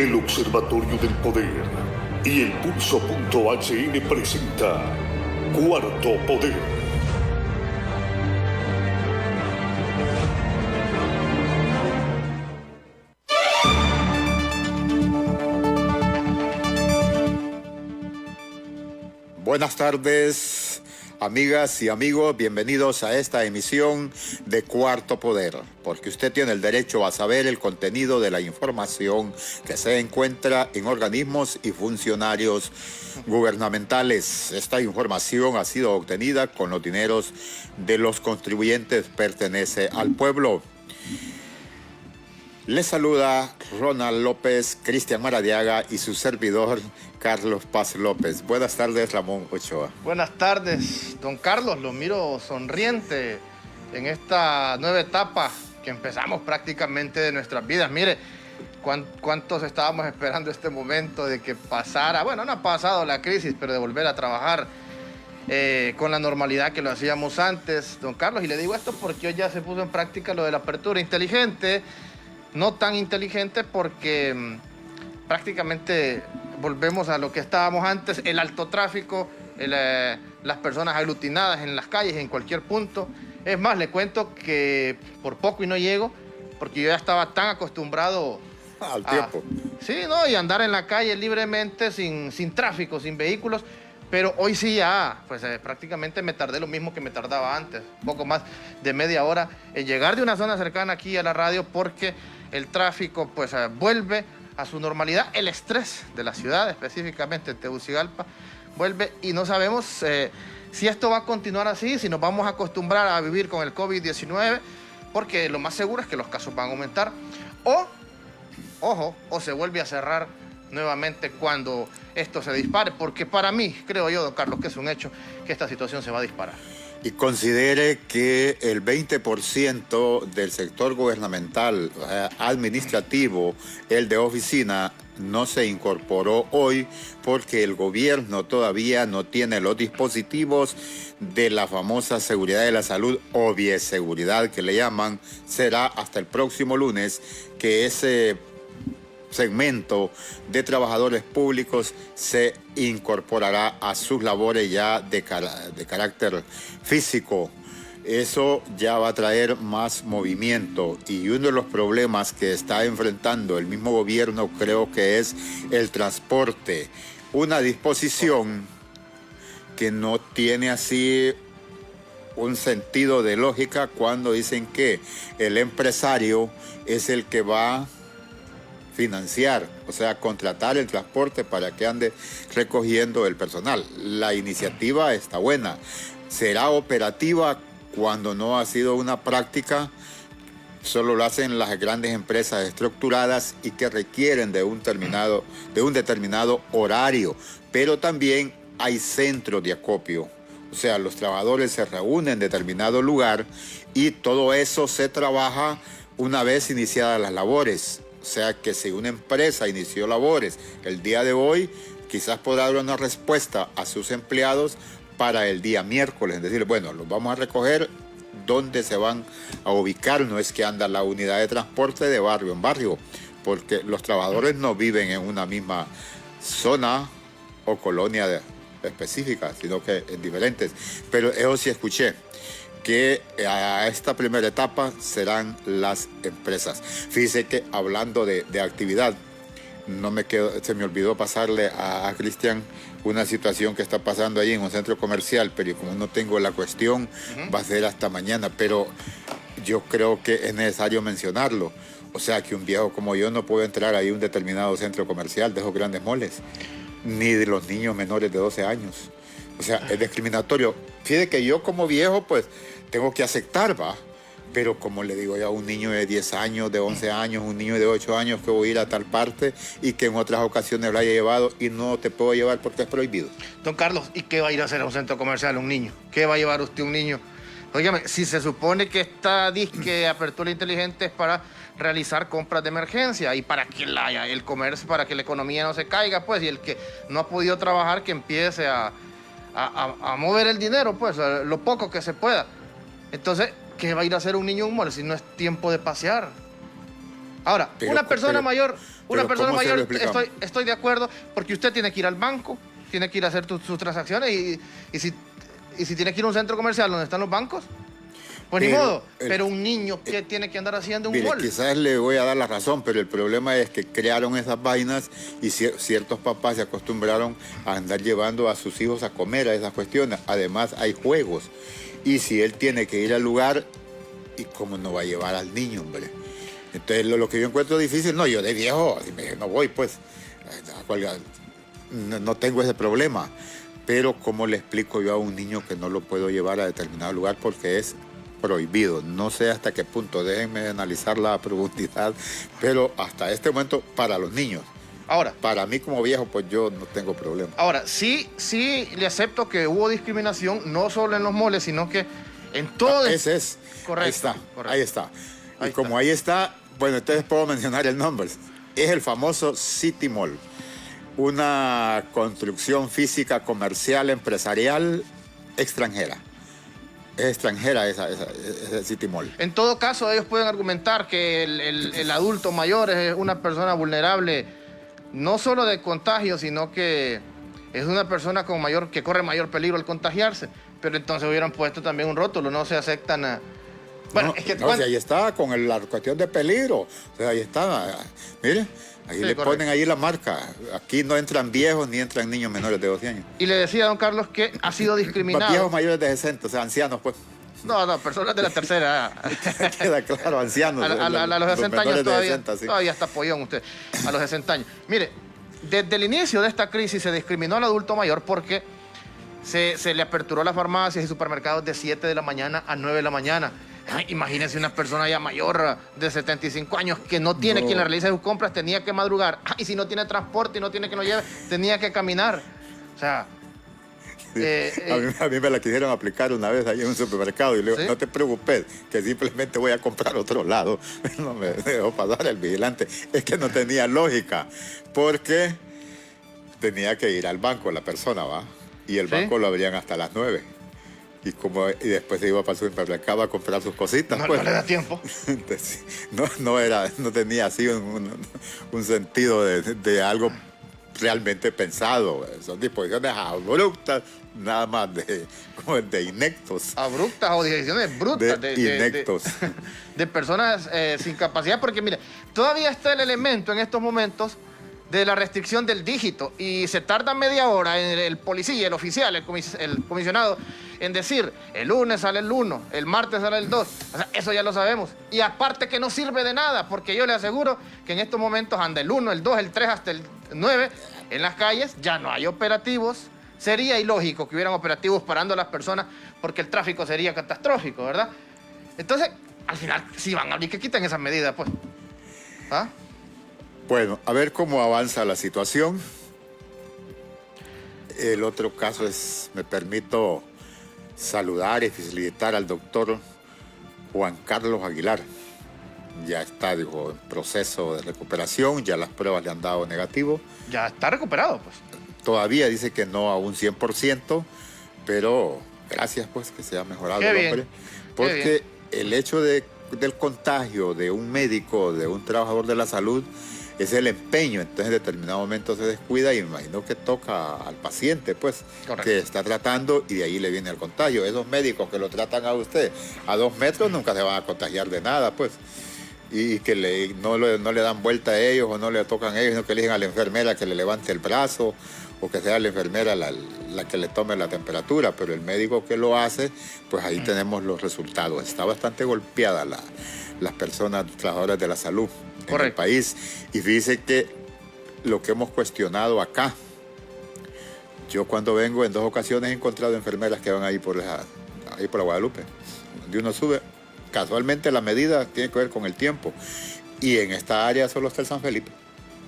El Observatorio del Poder y el Pulso.hn presenta Cuarto Poder. Buenas tardes, amigas y amigos, bienvenidos a esta emisión de Cuarto Poder, porque usted tiene el derecho a saber el contenido de la información que se encuentra en organismos y funcionarios gubernamentales. Esta información ha sido obtenida con los dineros de los contribuyentes, pertenece al pueblo. Les saluda Ronald López, Cristian Maradiaga y su servidor Carlos Paz López. Buenas tardes, Ramón Ochoa. Buenas tardes, don Carlos. Lo miro sonriente en esta nueva etapa que empezamos prácticamente de nuestras vidas. Mire, cuántos estábamos esperando este momento de que pasara, bueno, no ha pasado la crisis, pero de volver a trabajar con la normalidad que lo hacíamos antes, don Carlos. Y le digo esto porque hoy ya se puso en práctica lo de la apertura inteligente. No tan inteligente porque prácticamente volvemos a lo que estábamos antes, el alto tráfico, las personas aglutinadas en las calles, en cualquier punto. Es más, le cuento que por poco y no llego, porque yo ya estaba tan acostumbrado al tiempo. Sí, ¿no? Y andar en la calle libremente, sin tráfico, sin vehículos. Pero hoy sí ya, pues prácticamente me tardé lo mismo que me tardaba antes, un poco más de media hora en llegar de una zona cercana aquí a la radio, porque el tráfico pues vuelve a su normalidad, el estrés de la ciudad, específicamente Tegucigalpa, vuelve y no sabemos si esto va a continuar así, si nos vamos a acostumbrar a vivir con el COVID-19, porque lo más seguro es que los casos van a aumentar, o se vuelve a cerrar nuevamente cuando esto se dispare, porque para mí, creo yo, don Carlos, que es un hecho que esta situación se va a disparar. Y considere que el 20% del sector gubernamental administrativo, el de oficina, no se incorporó hoy porque el gobierno todavía no tiene los dispositivos de la famosa seguridad de la salud o bioseguridad que le llaman. Será hasta el próximo lunes que ese segmento de trabajadores públicos se incorporará a sus labores ya de carácter físico. Eso ya va a traer más movimiento, y uno de los problemas que está enfrentando el mismo gobierno creo que es el transporte. Una disposición que no tiene así un sentido de lógica cuando dicen que el empresario es el que va financiar, o sea, contratar el transporte para que ande recogiendo el personal. La iniciativa está buena, será operativa cuando no ha sido una práctica, solo lo hacen las grandes empresas estructuradas y que requieren de un determinado horario, pero también hay centros de acopio, o sea, los trabajadores se reúnen en determinado lugar y todo eso se trabaja una vez iniciadas las labores. O sea que si una empresa inició labores el día de hoy, quizás podrá dar una respuesta a sus empleados para el día miércoles. Es decir, bueno, los vamos a recoger, ¿dónde se van a ubicar? No es que anda la unidad de transporte de barrio en barrio, porque los trabajadores no viven en una misma zona o colonia específica, sino que en diferentes. Pero eso sí escuché, que a esta primera etapa serán las empresas. Fíjese que hablando de actividad, se me olvidó pasarle a Cristian una situación que está pasando ahí en un centro comercial, pero como no tengo la cuestión, va a ser hasta mañana, pero yo creo que es necesario mencionarlo. O sea que un viejo como yo no puede entrar ahí a un determinado centro comercial de esos grandes moles, ni de los niños menores de 12 años. O sea, es discriminatorio. Fíjate que yo como viejo, pues, tengo que aceptar, ¿va? Pero como le digo ya a un niño de 10 años, de 11 años, un niño de 8 años que voy a ir a tal parte y que en otras ocasiones lo haya llevado y no te puedo llevar porque es prohibido. Don Carlos, ¿y qué va a ir a hacer a un centro comercial un niño? ¿Qué va a llevar usted un niño? Óigame, si se supone que esta disque apertura inteligente es para realizar compras de emergencia y para que el comercio, para que la economía no se caiga, pues, y el que no ha podido trabajar que empiece a mover el dinero, pues, lo poco que se pueda. Entonces, ¿qué va a ir a hacer un niño en un mall si no es tiempo de pasear? Ahora, Pero- una persona pero- mayor, pero ¿cómo se lo explicamos? estoy de acuerdo, porque usted tiene que ir al banco, tiene que ir a hacer sus transacciones y si tiene que ir a un centro comercial donde están los bancos, pues ni Pero modo. el- Pero un niño, ¿qué tiene que andar haciendo en un Mire, mall? quizás le voy a dar la razón, pero el problema es que crearon esas vainas y ciertos papás se acostumbraron a andar llevando a sus hijos a comer a esas cuestiones. Además, hay juegos. Y si él tiene que ir al lugar, ¿y cómo no va a llevar al niño, hombre? Entonces, lo que yo encuentro difícil, no, yo de viejo, así no voy, pues, no tengo ese problema. Pero, ¿cómo le explico yo a un niño que no lo puedo llevar a determinado lugar porque es prohibido? No sé hasta qué punto, déjenme analizar la profundidad, pero hasta este momento, para los niños. Ahora, Para mí como viejo, pues yo no tengo problema. sí le acepto que hubo discriminación, no solo en los moles, sino que en todo... Ese es. Correcto, Ahí está, correcto. ahí está. Y Ahí como está. ahí está, bueno, entonces puedo mencionar el nombre. Es el famoso City Mall. Una construcción física, comercial, empresarial, extranjera. Es extranjera ese City Mall. En todo caso, ellos pueden argumentar que el adulto mayor es una persona vulnerable, no solo de contagio, sino que es una persona que corre mayor peligro al contagiarse. Pero entonces hubieran puesto también un rótulo, no se aceptan a... Bueno, No, es que... no, si ahí está, con la cuestión de peligro. O sea, ahí está. Mire, ahí Sí, le correcto. ponen ahí la marca. Aquí no entran viejos ni entran niños menores de 12 años. Y le decía a don Carlos que ha sido discriminado. Viejos mayores de 60, o sea, ancianos, pues. No, personas de la tercera edad. Queda claro, ancianos. A los 60 menores años de todavía, 60, sí. todavía está pollón usted, a los 60 años. Mire, desde el inicio de esta crisis se discriminó al adulto mayor porque se le aperturó las farmacias y supermercados de 7 de la mañana a 9 de la mañana. Ay, imagínense una persona ya mayor de 75 años que no tiene No. quien le realice sus compras, tenía que madrugar. Y si no tiene transporte y no tiene quien lo lleve, tenía que caminar. O sea... Sí. A mí me la quisieron aplicar una vez ahí en un supermercado y le digo, ¿Sí? no te preocupes, que simplemente voy a comprar a otro lado. No me dejó pasar el vigilante. Es que no tenía lógica, porque tenía que ir al banco la persona, ¿va? Y el ¿Sí? banco lo abrían hasta las 9. Y después se iba para el supermercado a comprar sus cositas. no, pues. no le da tiempo. Entonces, no tenía así un sentido de algo realmente pensado. Son disposiciones abruptas, nada más como de inectos. Abruptas o decisiones brutas De inectos. de personas sin capacidad, porque mire, todavía está el elemento en estos momentos de la restricción del dígito y se tarda media hora en el policía, el oficial, el comisionado en decir el lunes sale el 1, el martes sale el 2. O sea, eso ya lo sabemos. Y aparte que no sirve de nada, porque yo le aseguro que en estos momentos anda el 1, el 2, el 3 hasta el 9 en las calles, ya no hay operativos. Sería ilógico que hubieran operativos parando a las personas porque el tráfico sería catastrófico, ¿verdad? Entonces, al final, sí van a abrir que quiten esas medidas, pues. ¿Ah? Bueno, a ver cómo avanza la situación. El otro caso es, me permito saludar y felicitar al doctor Juan Carlos Aguilar. Ya está, digo, en proceso de recuperación, ya las pruebas le han dado negativo. Ya está recuperado, pues. Todavía dice que no a un 100%, pero gracias pues que se ha mejorado Qué el bien, hombre. qué Porque el hecho del contagio de un médico, de un trabajador de la salud, es el empeño. Entonces en determinado momento se descuida y me imagino que toca al paciente, pues, Correcto. que está tratando y de ahí le viene el contagio. Esos médicos que lo tratan a usted a 2 metros nunca se van a contagiar de nada, pues. Y que no le dan vuelta a ellos o no le tocan a ellos, sino que eligen a la enfermera que le levante el brazo o que sea la enfermera la que le tome la temperatura, pero el médico que lo hace, pues ahí tenemos los resultados. Está bastante golpeada las personas trabajadoras de la salud en el Correcto. país. Y fíjese que lo que hemos cuestionado acá, yo cuando vengo en 2 ocasiones he encontrado enfermeras que van ahí por la Guadalupe, donde uno sube. Casualmente la medida tiene que ver con el tiempo. Y en esta área solo está el San Felipe.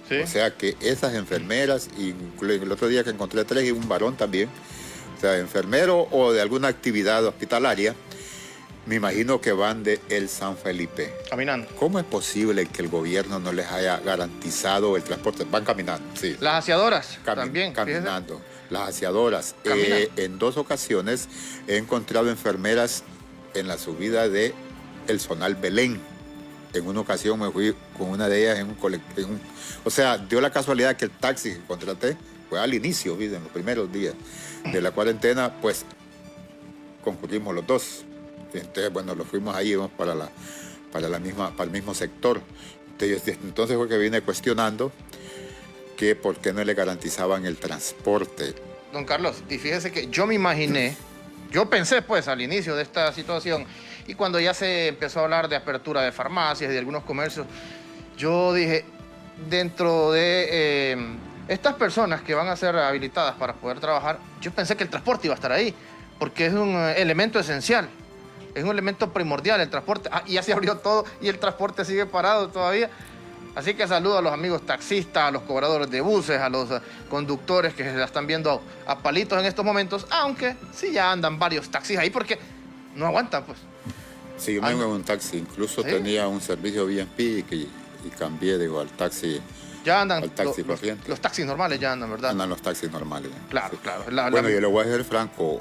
Sí. O sea que esas enfermeras, y el otro día que encontré 3 y un varón también, o sea, enfermero o de alguna actividad hospitalaria, me imagino que van de el San Felipe. Caminando. ¿Cómo es posible que el gobierno no les haya garantizado el transporte? Van caminando, sí. Las aseadoras también. fíjese. Caminando. Las aseadoras. Caminan. En 2 ocasiones he encontrado enfermeras en la subida de el Zonal Belén. en una ocasión me fui con una de ellas en un colectivo. O sea, dio la casualidad que el taxi que contraté fue al inicio, ¿viste? En los primeros días de la cuarentena, pues concurrimos los dos. Entonces, bueno, los fuimos ahí, íbamos para el mismo sector. Entonces fue que vine cuestionando que por qué no le garantizaban el transporte. Don Carlos, y fíjese que yo me imaginé, yo pensé pues al inicio de esta situación, y cuando ya se empezó a hablar de apertura de farmacias y de algunos comercios, yo dije, dentro de estas personas que van a ser habilitadas para poder trabajar, yo pensé que el transporte iba a estar ahí, porque es un elemento esencial, es un elemento primordial el transporte. Y ya se abrió todo y el transporte sigue parado todavía. Así que saludo a los amigos taxistas, a los cobradores de buses, a los conductores que se la están viendo a palitos en estos momentos, aunque sí ya andan varios taxis ahí porque no aguantan, pues. Sí, yo me vengo en un taxi, incluso ¿Sí? tenía un servicio BNP y cambié, digo, al taxi. Ya andan Al taxi corriente. los taxis normales, ya andan, ¿verdad? Andan los taxis normales. Claro, Sí. claro. Bueno, yo le voy a ser franco,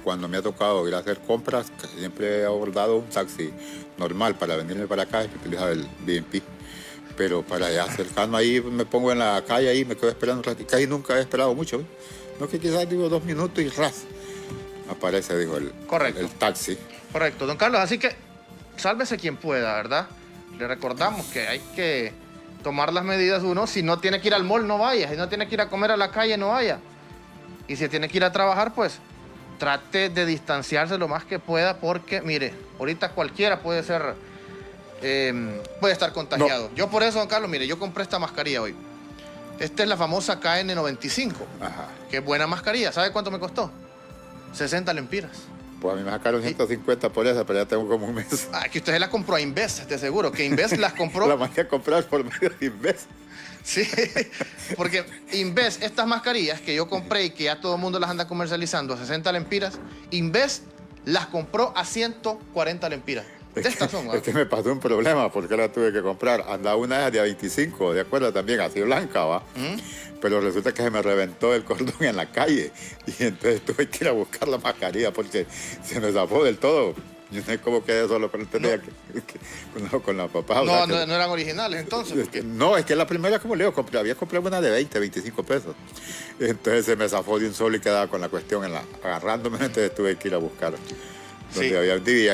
cuando me ha tocado ir a hacer compras, siempre he abordado un taxi normal para venirme para acá y utilizar el BNP. Pero para ya cercano ahí me pongo en la calle ahí, me quedo esperando un ratito. Casi nunca he esperado mucho, ¿eh? No, que quizás digo 2 minutos y ras. Aparece, digo, Correcto. el taxi. Correcto, don Carlos, así que sálvese quien pueda, ¿verdad? Le recordamos que hay que tomar las medidas uno. Si no tiene que ir al mall, no vaya. Si no tiene que ir a comer a la calle, no vaya. Y si tiene que ir a trabajar, pues trate de distanciarse lo más que pueda porque, mire, ahorita cualquiera puede ser, puede estar contagiado. Yo por eso, don Carlos, mire, yo compré esta mascarilla hoy. Esta es la famosa KN95. Ajá. Qué buena mascarilla. ¿Sabe cuánto me costó? 60 lempiras. Pues a mí me sacaron 150 por esa, pero ya tengo como un mes. Ah, que usted las compró a Inves, de seguro. Que Inves las compró. La mandé a comprar por medio de Inves. Sí, porque Inves, estas mascarillas que yo compré y que ya todo el mundo las anda comercializando a 60 lempiras, Inves las compró a 140 lempiras. De estas son, Es que me pasó un problema porque la tuve que comprar. Andaba una de a 25, de acuerdo también, así blanca, ¿va? Pero resulta que se me reventó el cordón en la calle y entonces tuve que ir a buscar la mascarilla porque se me zafó del todo. Yo no sé cómo quedé solo con el tenía con la papá. No, o sea, que- no eran originales entonces. Porque... No, es que la primera, como le digo, había comprado una de 20, 25 pesos. Entonces se me zafó de un solo y quedaba con la cuestión agarrándome, entonces tuve que ir a buscar. Donde Sí.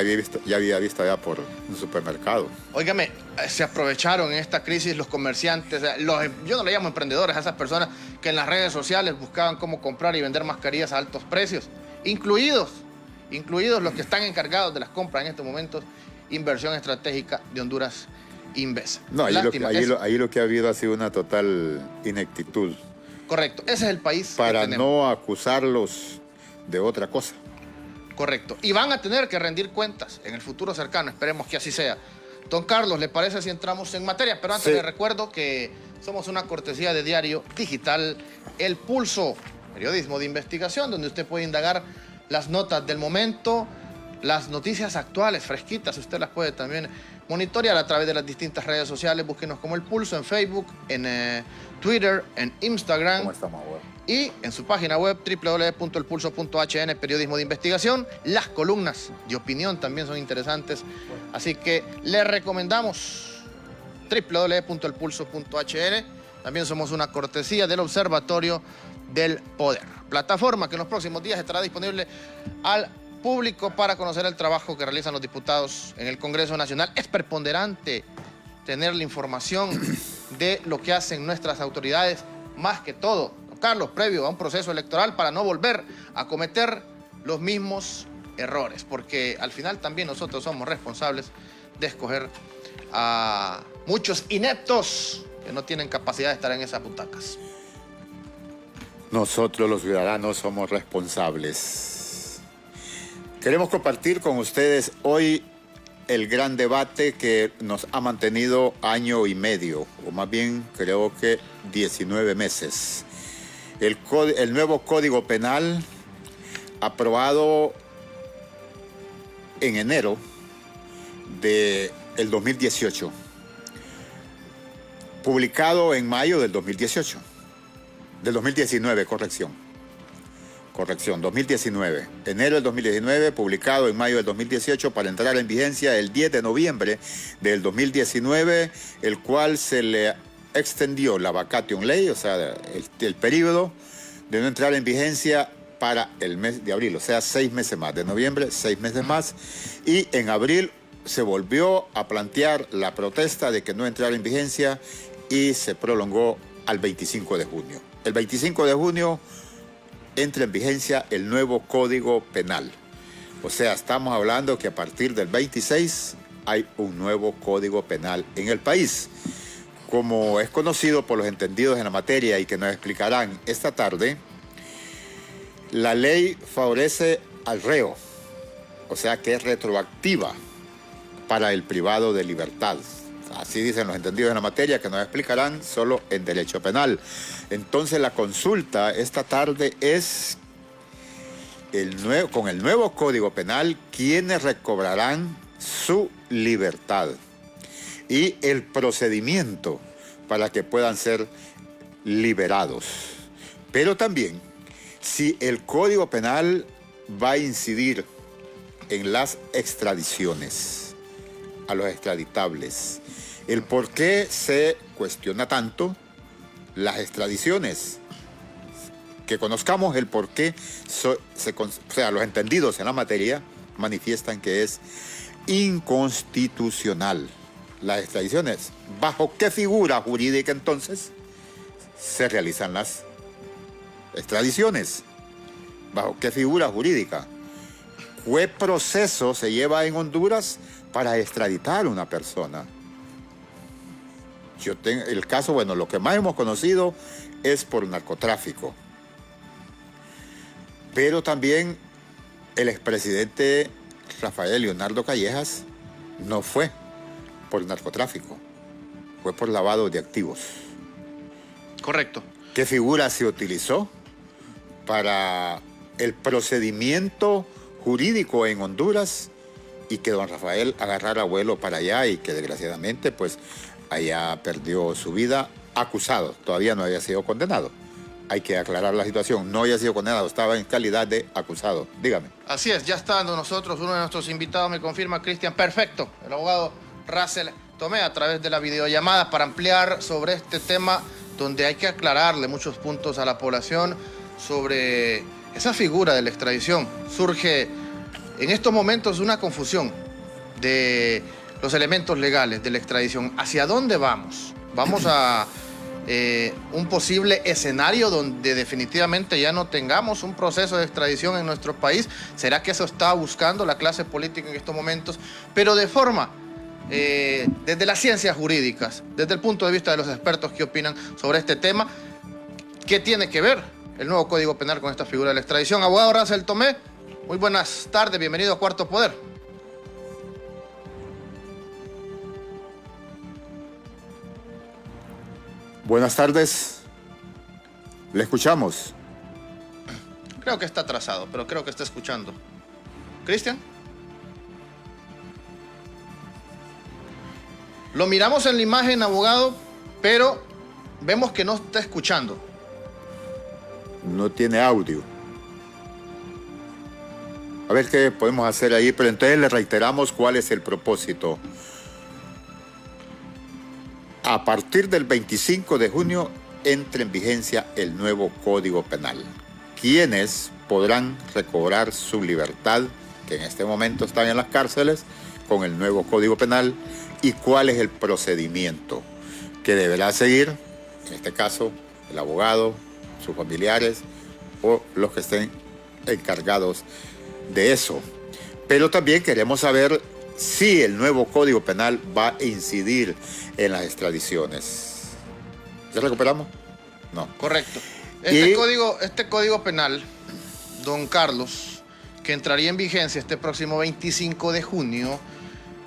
ya había visto allá por un supermercado. Óigame, se aprovecharon en esta crisis los comerciantes, yo no le llamo emprendedores a esas personas que en las redes sociales buscaban cómo comprar y vender mascarillas a altos precios, incluidos los que están encargados de las compras en estos momentos, Inversión Estratégica de Honduras, Inves. No, Lástima, ahí lo que ha habido ha sido una total ineptitud correcto, ese es el país para que tenemos. no acusarlos de otra cosa. Correcto. Y van a tener que rendir cuentas en el futuro cercano. Esperemos que así sea. Don Carlos, ¿le parece si entramos en materia? Pero antes Sí. le recuerdo que somos una cortesía de diario digital El Pulso, periodismo de investigación, donde usted puede indagar las notas del momento, las noticias actuales, fresquitas. Usted las puede también monitorear a través de las distintas redes sociales. Búsquenos como El Pulso en Facebook, en Twitter, en Instagram. ¿Cómo estamos, güey? Y en su página web www.elpulso.hn, periodismo de investigación. Las columnas de opinión también son interesantes. Así que le recomendamos www.elpulso.hn. También somos una cortesía del Observatorio del Poder. Plataforma que en los próximos días estará disponible al público para conocer el trabajo que realizan los diputados en el Congreso Nacional. Es preponderante tener la información de lo que hacen nuestras autoridades, más que todo, Carlos, previo a un proceso electoral, para no volver a cometer los mismos errores, porque al final también nosotros somos responsables de escoger a muchos ineptos que no tienen capacidad de estar en esas butacas. Nosotros los ciudadanos somos responsables. Queremos compartir con ustedes hoy el gran debate que nos ha mantenido año y medio, o más bien creo que 19 meses. El nuevo Código Penal, aprobado en enero del 2018, publicado en mayo del 2018, del 2019, corrección. Corrección, 2019. Enero del 2019, publicado en mayo del 2018 para entrar en vigencia el 10 de noviembre del 2019, el cual se le extendió la vacatio ley, o sea, el periodo de no entrar en vigencia para el mes de abril, o sea, 6 meses más. De noviembre, 6 meses más. Y en abril se volvió a plantear la protesta de que no entrara en vigencia y se prolongó al 25 de junio. El 25 de junio entra en vigencia el nuevo Código Penal. O sea, estamos hablando que a partir del 26 hay un nuevo Código Penal en el país. Como es conocido por los entendidos en la materia y que nos explicarán esta tarde, la ley favorece al reo, o sea que es retroactiva para el privado de libertad. Así dicen los entendidos en la materia, que nos explicarán solo en derecho penal. Entonces la consulta esta tarde es con el nuevo Código Penal, ¿quiénes recobrarán su libertad? Y el procedimiento para que puedan ser liberados. Pero también, si el Código Penal va a incidir en las extradiciones a los extraditables, el por qué se cuestiona tanto las extradiciones. Que conozcamos el por qué, los entendidos en la materia manifiestan que es inconstitucional las extradiciones. ¿Bajo qué figura jurídica entonces se realizan las extradiciones? ¿Bajo qué figura jurídica? ¿Qué proceso se lleva en Honduras para extraditar a una persona? El caso, bueno, lo que más hemos conocido es por narcotráfico. Pero también el expresidente Rafael Leonardo Callejas no fue por narcotráfico, fue por lavado de activos. Correcto. ¿Qué figura se utilizó para el procedimiento jurídico en Honduras y que don Rafael agarrara vuelo para allá y que desgraciadamente pues allá perdió su vida acusado? Todavía no había sido condenado. Hay que aclarar la situación. No había sido condenado, estaba en calidad de acusado. Dígame. Así es, ya está con nosotros uno de nuestros invitados, me confirma Cristian. Perfecto, el abogado Russell Tomé a través de la videollamada para ampliar sobre este tema donde hay que aclararle muchos puntos a la población sobre esa figura de la extradición. Surge en estos momentos una confusión de los elementos legales de la extradición. ¿Hacia dónde vamos? Vamos a un posible escenario donde definitivamente ya no tengamos un proceso de extradición en nuestro país. ¿Será que eso está buscando la clase política en estos momentos? Pero de forma, desde las ciencias jurídicas, desde el punto de vista de los expertos que opinan sobre este tema, ¿qué tiene que ver el nuevo Código Penal con esta figura de la extradición? Abogado Russell Tomé, muy buenas tardes, bienvenido a Cuarto Poder. Buenas tardes, le escuchamos. Creo que está atrasado, pero creo que está escuchando. ¿Cristian? Lo miramos en la imagen, abogado, pero vemos que no está escuchando. No tiene audio. A ver qué podemos hacer ahí, pero entonces le reiteramos cuál es el propósito. A partir del 25 de junio entra en vigencia el nuevo Código Penal. ¿Quiénes podrán recobrar su libertad, que en este momento están en las cárceles, con el nuevo Código Penal? ¿Y cuál es el procedimiento que deberá seguir, en este caso, el abogado, sus familiares o los que estén encargados de eso? Pero también queremos saber si el nuevo Código Penal va a incidir en las extradiciones. ¿Ya recuperamos? No. Correcto. Este código penal, don Carlos, que entraría en vigencia este próximo 25 de junio,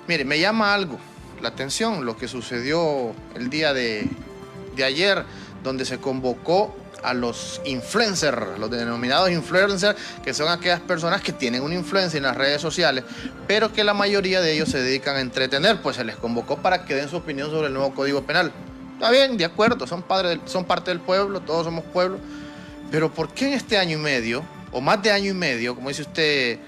mire, me llama algo la atención lo que sucedió el día de ayer, donde se convocó a los influencers, los denominados influencers, que son aquellas personas que tienen una influencia en las redes sociales, pero que la mayoría de ellos se dedican a entretener. Pues se les convocó para que den su opinión sobre el nuevo Código Penal. Está bien, de acuerdo, son parte del pueblo, todos somos pueblo, pero ¿por qué en este año y medio o más de año y medio, como dice usted,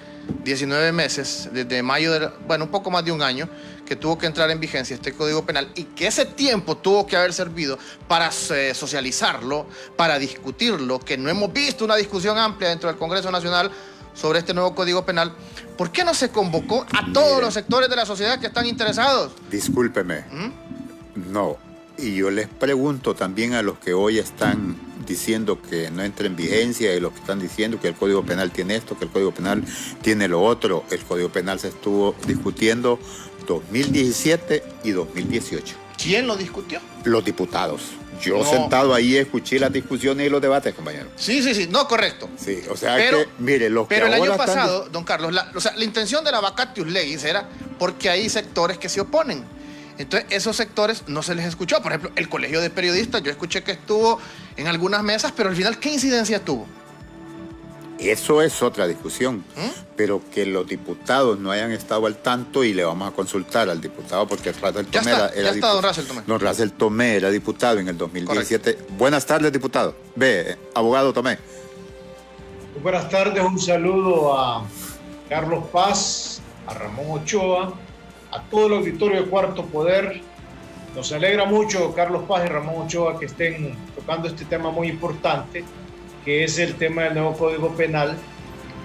19 meses, desde mayo, bueno, un poco más de un año, que tuvo que entrar en vigencia este Código Penal y que ese tiempo tuvo que haber servido para socializarlo, para discutirlo, que no hemos visto una discusión amplia dentro del Congreso Nacional sobre este nuevo Código Penal. ¿Por qué no se convocó a todos los sectores de la sociedad que están interesados? Discúlpeme. No. Y yo les pregunto también a los que hoy están diciendo que no entra en vigencia y los que están diciendo que el Código Penal tiene esto, que el Código Penal tiene lo otro. El Código Penal se estuvo discutiendo 2017 y 2018. ¿Quién lo discutió? Los diputados. Yo No. Sentado ahí escuché las discusiones y los debates, compañero. Sí, no, correcto. Sí, o sea Pero- que, mire, los que Pero el ahora año están... pasado, don Carlos, la intención de la vacatius legis era porque hay sectores que se oponen. Entonces, esos sectores no se les escuchó. Por ejemplo, el Colegio de Periodistas, yo escuché que estuvo en algunas mesas, pero al final, ¿qué incidencia tuvo? Eso es otra discusión, pero que los diputados no hayan estado al tanto y le vamos a consultar al diputado porque Russell Ya Tomé está, ya está, don Russell Tomé. Don Russell Tomé era diputado en el 2017. Correcto. Buenas tardes, diputado. Abogado Tomé. Muy buenas tardes, un saludo a Carlos Paz, a Ramón Ochoa, a todo el auditorio de Cuarto Poder. Nos alegra mucho, Carlos Paz y Ramón Ochoa, que estén tocando este tema muy importante, que es el tema del nuevo Código Penal.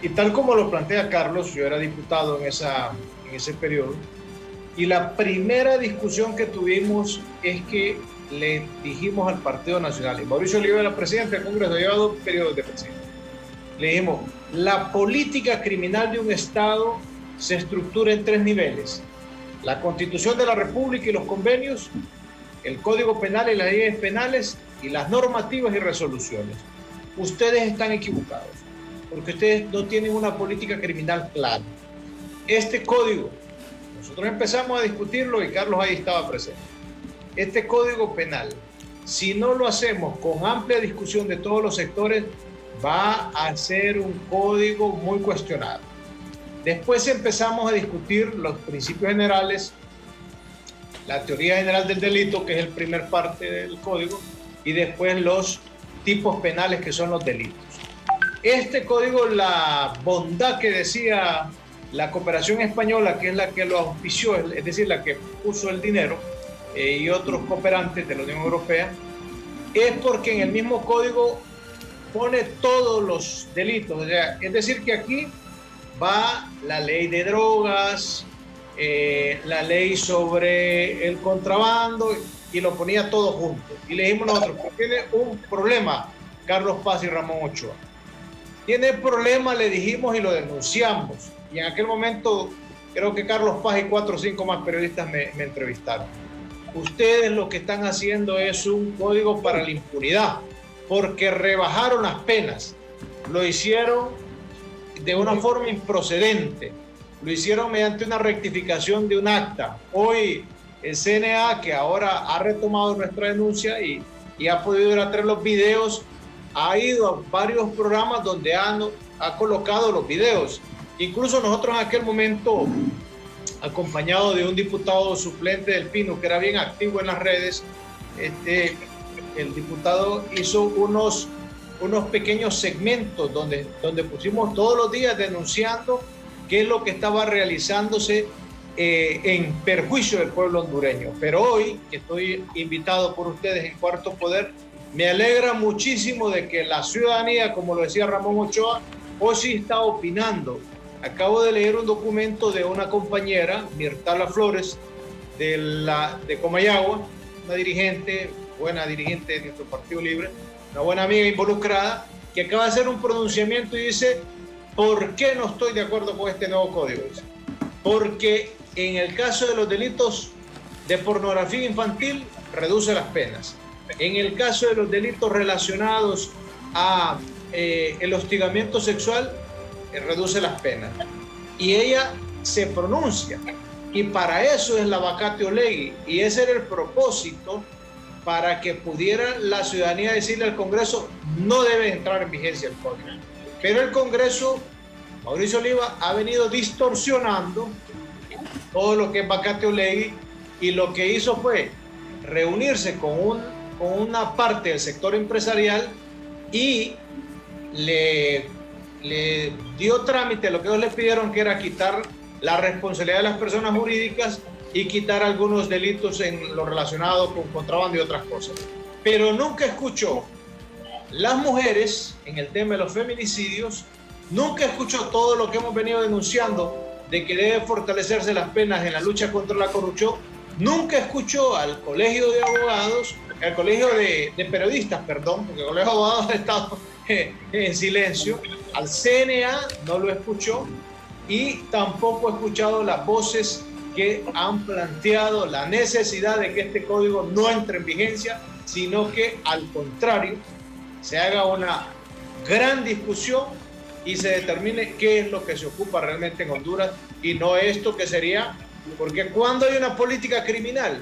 Y tal como lo plantea Carlos, yo era diputado en ese periodo, y la primera discusión que tuvimos es que le dijimos al Partido Nacional, y Mauricio Oliva era presidente del Congreso, lleva 2 periodos de presidente, le dijimos, la política criminal de un Estado se estructura en 3 niveles: la Constitución de la República y los convenios, el Código Penal y las leyes penales, y las normativas y resoluciones. Ustedes están equivocados, porque ustedes no tienen una política criminal clara. Este código, nosotros empezamos a discutirlo y Carlos ahí estaba presente. Este Código Penal, si no lo hacemos con amplia discusión de todos los sectores, va a ser un código muy cuestionado. Después empezamos a discutir los principios generales, la teoría general del delito, que es el primer parte del código, y después los tipos penales, que son los delitos. Este código, la bondad que decía la cooperación española, que es la que lo auspició, es decir, la que puso el dinero, y otros cooperantes de la Unión Europea, es porque en el mismo código pone todos los delitos. O sea, es decir, que aquí va la ley de drogas, la ley sobre el contrabando, y lo ponía todo junto. Y le dijimos nosotros, pero tiene un problema, Carlos Paz y Ramón Ochoa. Tiene problema, le dijimos, y lo denunciamos. Y en aquel momento, creo que Carlos Paz y 4 o 5 más periodistas me entrevistaron. Ustedes lo que están haciendo es un código para la impunidad, porque rebajaron las penas. Lo hicieron de una forma improcedente. Lo hicieron mediante una rectificación de un acta. Hoy el CNA, que ahora ha retomado nuestra denuncia y ha podido ir a traer los videos, ha ido a varios programas donde ha colocado los videos. Incluso nosotros en aquel momento, acompañado de un diputado suplente del Pino, que era bien activo en las redes, el diputado hizo unos pequeños segmentos donde pusimos todos los días denunciando qué es lo que estaba realizándose en perjuicio del pueblo hondureño. Pero hoy, que estoy invitado por ustedes en Cuarto Poder, me alegra muchísimo de que la ciudadanía, como lo decía Ramón Ochoa, hoy sí está opinando. Acabo de leer un documento de una compañera, Mirtala Flores, de Comayagua, una dirigente, buena dirigente de nuestro Partido Libre, una buena amiga involucrada, que acaba de hacer un pronunciamiento y dice: ¿por qué no estoy de acuerdo con este nuevo código? Dice, porque en el caso de los delitos de pornografía infantil reduce las penas. En el caso de los delitos relacionados a el hostigamiento sexual, reduce las penas. Y ella se pronuncia. Y para eso es la vacatio legis. Y ese era el propósito, para que pudiera la ciudadanía decirle al Congreso: no debe entrar en vigencia el código. Pero el Congreso, Mauricio Oliva, ha venido distorsionando todo lo que es vacatio legis, y lo que hizo fue reunirse con una parte del sector empresarial y le le dio trámite a lo que ellos le pidieron, que era quitar la responsabilidad de las personas jurídicas y quitar algunos delitos en lo relacionado con contrabando y otras cosas. Pero nunca escuchó las mujeres en el tema de los feminicidios, nunca escuchó todo lo que hemos venido denunciando de que deben fortalecerse las penas en la lucha contra la corrupción, nunca escuchó al Colegio de Abogados, al Colegio de Periodistas, perdón, porque el Colegio de Abogados ha estado en silencio, al CNA no lo escuchó y tampoco ha escuchado las voces que han planteado la necesidad de que este código no entre en vigencia, sino que al contrario se haga una gran discusión y se determine qué es lo que se ocupa realmente en Honduras y no esto que sería, porque cuando hay una política criminal,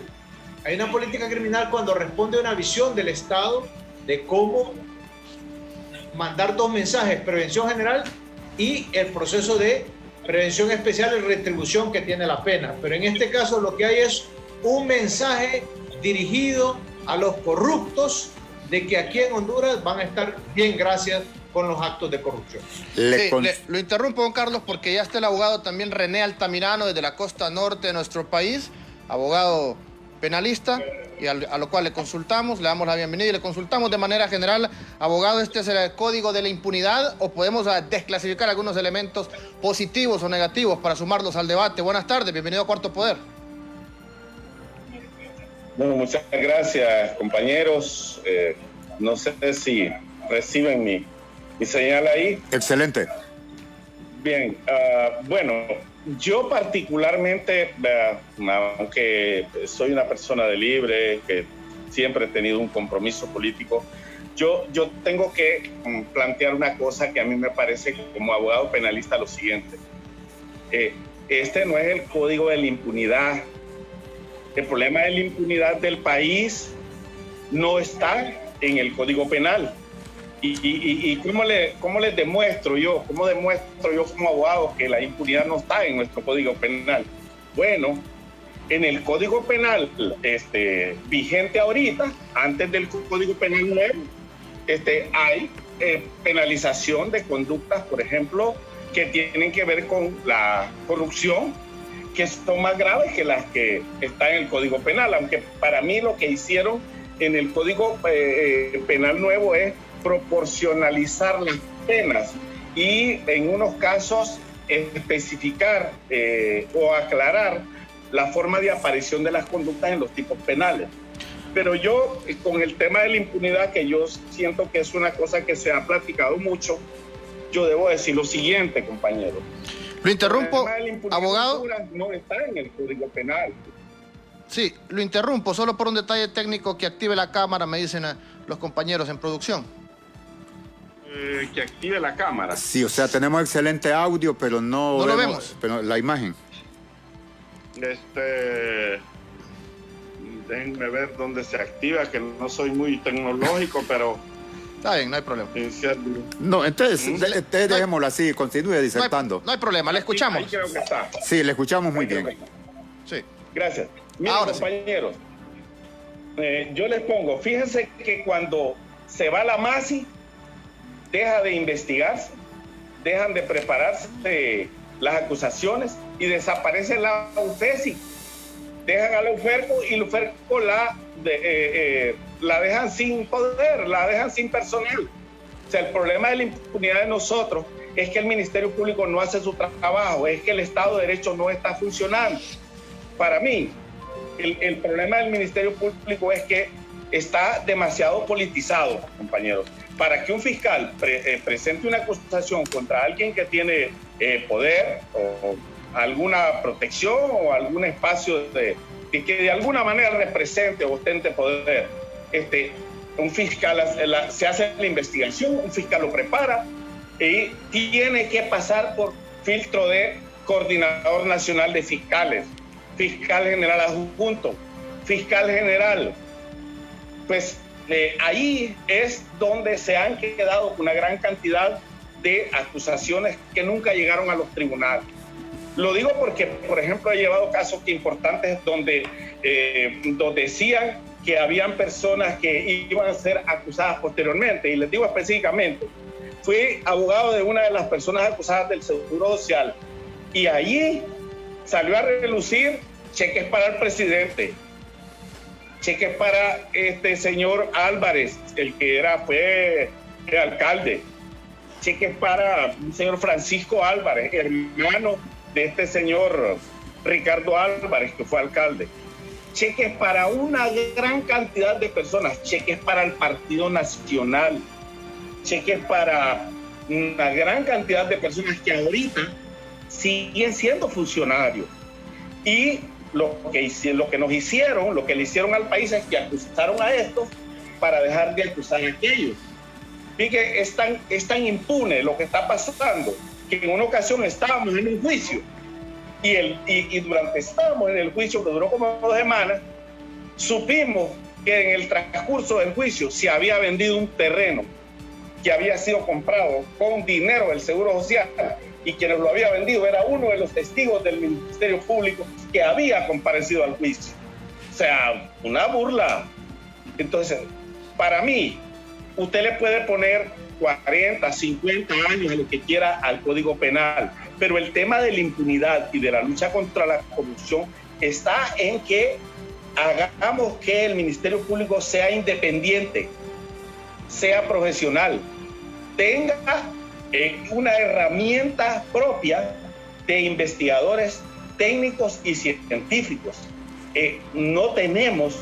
hay una política criminal cuando responde a una visión del Estado de cómo mandar dos mensajes, prevención general y el proceso de prevención especial y retribución que tiene la pena. Pero en este caso lo que hay es un mensaje dirigido a los corruptos de que aquí en Honduras van a estar bien gracias con los actos de corrupción. Lo interrumpo, don Carlos, porque ya está el abogado también René Altamirano desde la costa norte de nuestro país, abogado penalista, y a lo cual le consultamos, le damos la bienvenida y le consultamos de manera general. Abogado, ¿este es el código de la impunidad o podemos desclasificar algunos elementos positivos o negativos para sumarlos al debate? Buenas tardes, bienvenido a Cuarto Poder. Bueno, muchas gracias, compañeros. No sé si reciben mi señal ahí. Excelente. Bien, bueno, yo particularmente, aunque soy una persona de libre, que siempre he tenido un compromiso político, yo tengo que plantear una cosa que a mí me parece como abogado penalista lo siguiente. Este no es el código de la impunidad. El problema de la impunidad del país no está en el Código Penal. ¿Y cómo les demuestro yo? ¿Cómo demuestro yo como abogado que la impunidad no está en nuestro Código Penal? Bueno, en el Código Penal vigente ahorita, antes del Código Penal nuevo, hay penalización de conductas, por ejemplo, que tienen que ver con la corrupción, que son más graves que las que están en el Código Penal, aunque para mí lo que hicieron en el Código Penal nuevo es proporcionalizar las penas y en unos casos especificar o aclarar la forma de aparición de las conductas en los tipos penales. Pero yo, con el tema de la impunidad, que yo siento que es una cosa que se ha platicado mucho, yo debo decir lo siguiente, compañero. Lo interrumpo, abogado. No está en el Código Penal. Sí, lo interrumpo solo por un detalle técnico, que active la cámara, me dicen los compañeros en producción. Que active la cámara. Sí, o sea, tenemos excelente audio, pero no lo vemos. Pero la imagen. Déjenme ver dónde se activa, que no soy muy tecnológico, pero... Está bien, no hay problema. No, entonces dejémoslo así, continúe disertando. No hay problema, le escuchamos. Ahí creo que está. Sí, le escuchamos muy bien. Sí. Gracias. Miren, Ahora compañeros, yo les pongo, fíjense que cuando se va la MASI, deja de investigarse, dejan de prepararse las acusaciones y desaparece la UFESI. Dejan a la UFERCO y la UFERCO la dejan sin poder, la dejan sin personal. O sea, el problema de la impunidad de nosotros es que el Ministerio Público no hace su trabajo, es que el Estado de Derecho no está funcionando. Para mí, el problema del Ministerio Público es que está demasiado politizado, compañeros. Para que un fiscal presente una acusación contra alguien que tiene poder o alguna protección o algún espacio que de alguna manera represente o ostente poder, un fiscal se hace la investigación, un fiscal lo prepara y tiene que pasar por filtro de Coordinador Nacional de Fiscales, Fiscal General Adjunto, Fiscal General. Pues ahí es donde se han quedado una gran cantidad de acusaciones que nunca llegaron a los tribunales. Lo digo porque, por ejemplo, he llevado casos importantes donde decían que habían personas que iban a ser acusadas posteriormente, y les digo específicamente, fui abogado de una de las personas acusadas del Seguro Social y allí salió a relucir cheques para el presidente, cheques para este señor Álvarez, el que fue el alcalde, cheques para el señor Francisco Álvarez, hermano de este señor Ricardo Álvarez, que fue alcalde, cheques para una gran cantidad de personas, cheques para el Partido Nacional, cheques para una gran cantidad de personas que ahorita siguen siendo funcionarios. Y lo que nos hicieron, lo que le hicieron al país es que acusaron a estos para dejar de acusar a aquellos. Y que es tan impune lo que está pasando, que en una ocasión estábamos en un juicio y durante estábamos en el juicio, que duró como 2 semanas, supimos que en el transcurso del juicio se había vendido un terreno que había sido comprado con dinero del Seguro Social, y quien lo había vendido era uno de los testigos del Ministerio Público que había comparecido al juicio. O sea, una burla. Entonces, para mí, usted le puede poner 40, 50 años, a lo que quiera, al Código Penal, pero el tema de la impunidad y de la lucha contra la corrupción está en que hagamos que el Ministerio Público sea independiente, sea profesional, tenga una herramienta propia de investigadores técnicos y científicos. No tenemos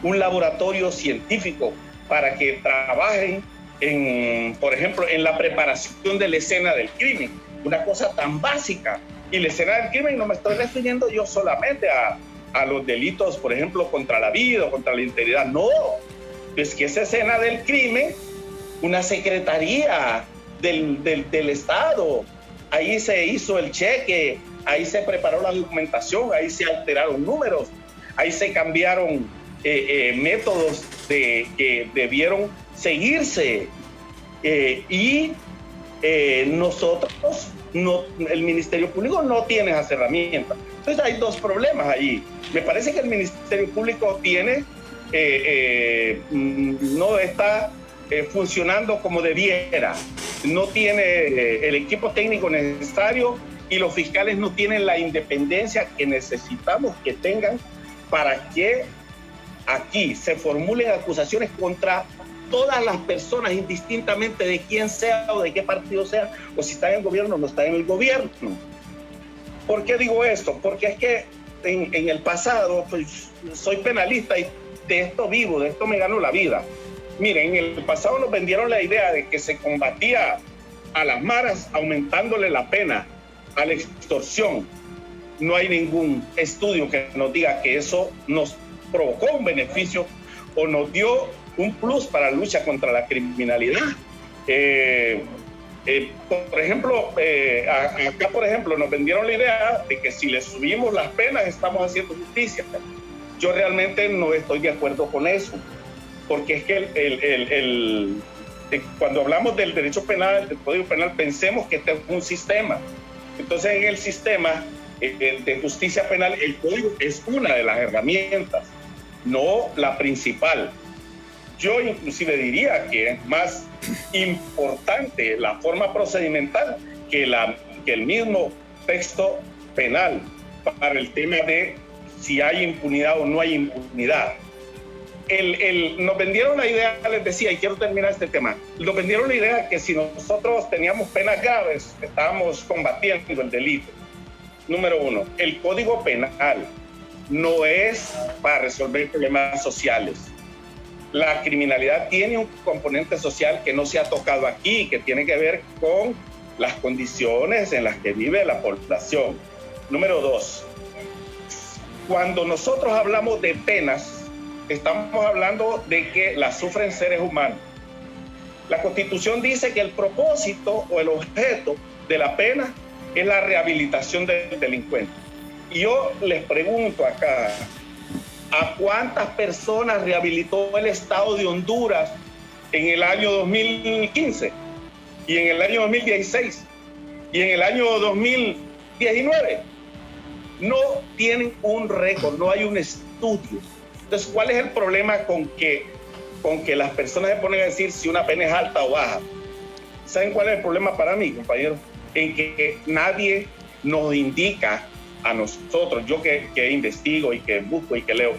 un laboratorio científico para que trabajen por ejemplo, en la preparación de la escena del crimen, una cosa tan básica. Y la escena del crimen no me estoy refiriendo yo solamente a los delitos, por ejemplo, contra la vida o contra la integridad. No, es que esa escena del crimen, una secretaría del Estado, ahí se hizo el cheque, ahí se preparó la documentación, ahí se alteraron números, ahí se cambiaron métodos que debieron seguirse, y nosotros, el Ministerio Público no tiene esas herramientas. Entonces hay 2 problemas allí. Me parece que el Ministerio Público no está funcionando como debiera, no tiene el equipo técnico necesario, y los fiscales no tienen la independencia que necesitamos que tengan para que aquí se formulen acusaciones contra todas las personas, indistintamente de quién sea o de qué partido sea, o si está en el gobierno o no está en el gobierno. ¿Por qué digo esto? Porque es que en el pasado, pues, soy penalista y de esto vivo, de esto me gano la vida. Miren, en el pasado nos vendieron la idea de que se combatía a las maras aumentándole la pena a la extorsión. No hay ningún estudio que nos diga que eso nos provocó un beneficio o nos dio un plus para la lucha contra la criminalidad. Por ejemplo, acá, por ejemplo, nos vendieron la idea de que si le subimos las penas estamos haciendo justicia. Yo realmente no estoy de acuerdo con eso, porque es que cuando hablamos del derecho penal, del Código Penal, pensemos que este es un sistema. Entonces, en el sistema de justicia penal, el Código es una de las herramientas, no la principal. Yo inclusive diría que es más importante la forma procedimental que el mismo texto penal para el tema de si hay impunidad o no hay impunidad. Nos vendieron la idea, les decía, y quiero terminar este tema, nos vendieron la idea que si nosotros teníamos penas graves, estábamos combatiendo el delito. Número 1, el Código Penal no es para resolver problemas sociales. La criminalidad tiene un componente social que no se ha tocado aquí, que tiene que ver con las condiciones en las que vive la población. Número 2, cuando nosotros hablamos de penas, estamos hablando de que las sufren seres humanos. La Constitución dice que el propósito o el objeto de la pena es la rehabilitación del delincuente. Y yo les pregunto acá, ¿a cuántas personas rehabilitó el Estado de Honduras en el año 2015? Y en el año 2016? Y en el año 2019? No tienen un récord, no hay un estudio. Entonces, ¿cuál es el problema con que las personas se ponen a decir si una pena es alta o baja? ¿Saben cuál es el problema para mí, compañero? En que nadie nos indica a nosotros, yo que investigo y que busco y que leo,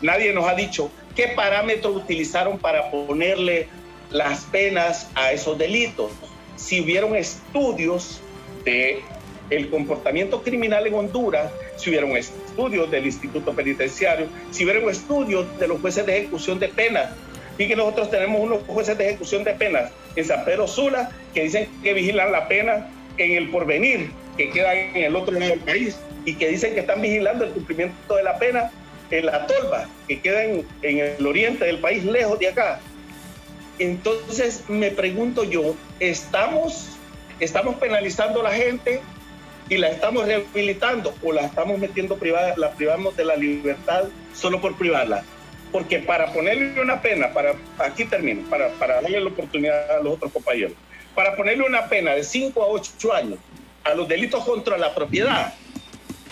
nadie nos ha dicho qué parámetros utilizaron para ponerle las penas a esos delitos. Si hubieron estudios de el comportamiento criminal en Honduras, si hubieron estudios del Instituto Penitenciario, si hubieron estudios de los jueces de ejecución de penas. Y que nosotros tenemos unos jueces de ejecución de penas en San Pedro Sula que dicen que vigilan la pena en el Porvenir, que queda en el otro lado del país, y que dicen que están vigilando el cumplimiento de la pena en La Tolva, que queda en el oriente del país, lejos de acá. Entonces me pregunto yo, ¿estamos penalizando a la gente y la estamos rehabilitando o la estamos metiendo privada, la privamos de la libertad solo por privarla? Porque para ponerle una pena, aquí termino, para darle la oportunidad a los otros compañeros, para ponerle una pena de 5 a 8 años a los delitos contra la propiedad,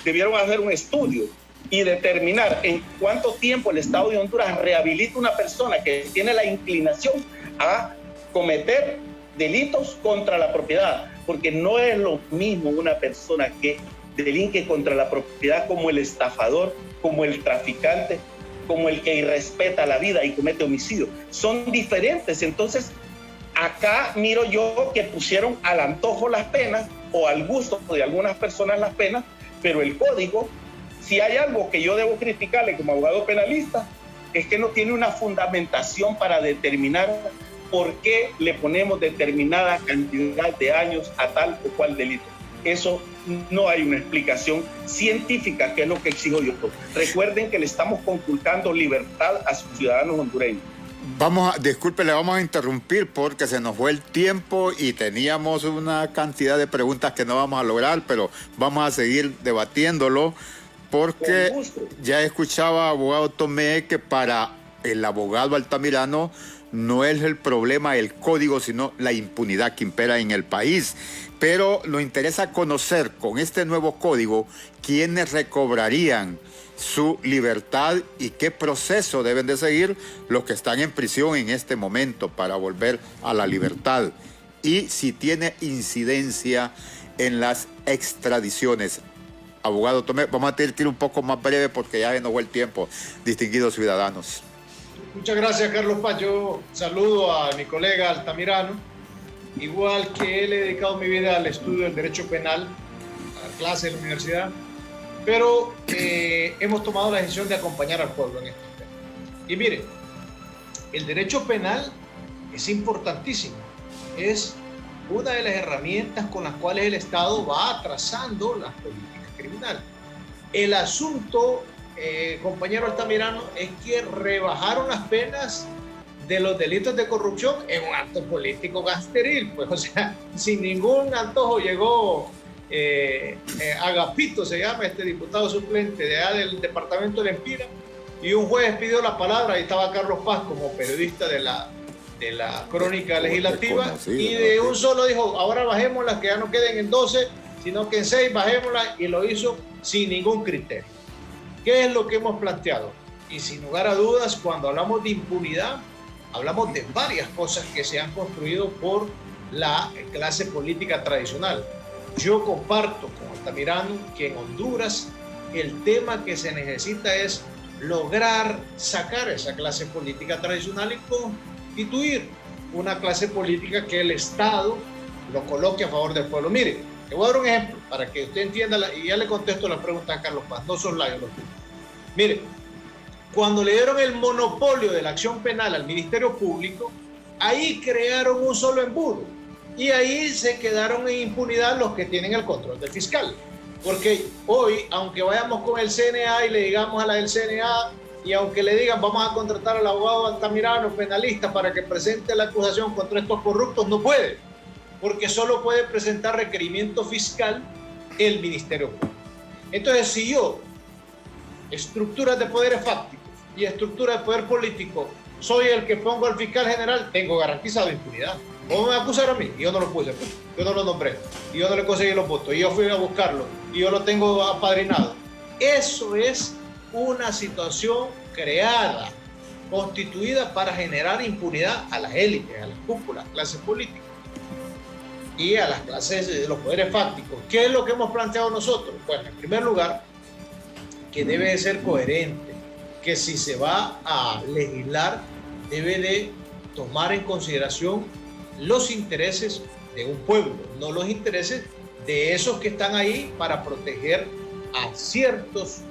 debieron hacer un estudio y determinar en cuánto tiempo el Estado de Honduras rehabilita a una persona que tiene la inclinación a cometer delitos contra la propiedad, porque no es lo mismo una persona que delinque contra la propiedad como el estafador, como el traficante, como el que irrespeta la vida y comete homicidio. Son diferentes. Entonces, acá miro yo que pusieron al antojo las penas o al gusto de algunas personas las penas, pero el código, si hay algo que yo debo criticarle como abogado penalista, es que no tiene una fundamentación para determinar por qué le ponemos determinada cantidad de años a tal o cual delito. Eso no hay una explicación científica, que es lo que exijo yo. Recuerden que le estamos conculcando libertad a sus ciudadanos hondureños. Disculpe, le vamos a interrumpir porque se nos fue el tiempo y teníamos una cantidad de preguntas que no vamos a lograr, pero vamos a seguir debatiéndolo porque ya escuchaba, abogado Tomé, que para el abogado Altamirano no es el problema el código, sino la impunidad que impera en el país. Pero nos interesa conocer con este nuevo código quiénes recobrarían su libertad y qué proceso deben de seguir los que están en prisión en este momento para volver a la libertad y si tiene incidencia en las extradiciones. Abogado Tomé, vamos a tener que ir un poco más breve porque ya se nos fue el tiempo, distinguidos ciudadanos. Muchas gracias, Carlos Paz. Yo saludo a mi colega Altamirano. Igual que él, he dedicado mi vida al estudio del derecho penal, a la clase de la universidad, pero hemos tomado la decisión de acompañar al pueblo en este tema. Y mire, el derecho penal es importantísimo, es una de las herramientas con las cuales el Estado va trazando las políticas criminales. El asunto, compañero Altamirano, es que rebajaron las penas de los delitos de corrupción en un acto político gasteril, pues, o sea, sin ningún antojo llegó Agapito, se llama este diputado suplente de allá del departamento de Empira, y un juez pidió la palabra, y estaba Carlos Paz como periodista de la crónica legislativa, y de un solo dijo, ahora bajémoslas, que ya no queden en 12, sino que en 6 bajémoslas, y lo hizo sin ningún criterio. ¿Qué es lo que hemos planteado? Y sin lugar a dudas, cuando hablamos de impunidad, hablamos de varias cosas que se han construido por la clase política tradicional. Yo comparto con Altamirano que en Honduras el tema que se necesita es lograr sacar esa clase política tradicional y constituir una clase política que el Estado lo coloque a favor del pueblo. Mire, te voy a dar un ejemplo para que usted entienda, y ya le contesto la pregunta a Carlos Paz, no son layos los tuyos. Mire, cuando le dieron el monopolio de la acción penal al Ministerio Público, ahí crearon un solo embudo y ahí se quedaron en impunidad los que tienen el control del fiscal. Porque hoy, aunque vayamos con el CNA y le digamos a la del CNA, y aunque le digan vamos a contratar al abogado Altamirano, penalista, para que presente la acusación contra estos corruptos, no puede, porque solo puede presentar requerimiento fiscal el Ministerio Público. Entonces, si yo, estructuras de poderes fácticos y estructuras de poder político, soy el que pongo al fiscal general, tengo garantizado impunidad. ¿Cómo me acusaron a mí? Y yo no lo puse, yo no lo nombré, y yo no le conseguí los votos, y yo fui a buscarlo, y yo lo tengo apadrinado. Eso es una situación creada, constituida para generar impunidad a las élites, a las cúpulas, clases políticas. y a las clases de los poderes fácticos. ¿Qué es lo que hemos planteado nosotros? Bueno, en primer lugar, que debe de ser coherente, que si se va a legislar, debe de tomar en consideración los intereses de un pueblo, no los intereses de esos que están ahí para proteger a ciertas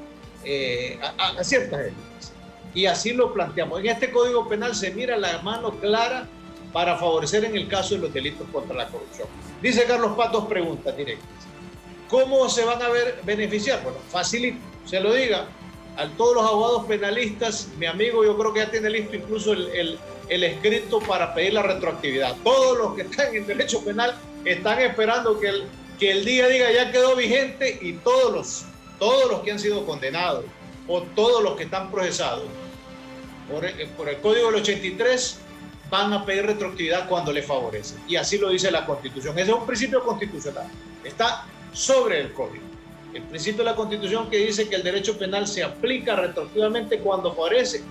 élites. Y así lo planteamos. En este Código Penal se mira la mano clara para favorecer en el caso de los delitos contra la corrupción. Dice Carlos Paz, dos preguntas directas. ¿Cómo se van a beneficiar? Bueno, facilito, se lo diga a todos los abogados penalistas. Mi amigo, yo creo que ya tiene listo incluso el escrito para pedir la retroactividad. Todos los que están en derecho penal están esperando que el día diga ya quedó vigente, y todos los que han sido condenados o todos los que están procesados por el Código del 83 van a pedir retroactividad cuando les favorece. Y así lo dice la Constitución. Ese es un principio constitucional. Está sobre el Código. El principio de la Constitución que dice que el derecho penal se aplica retroactivamente cuando favorece.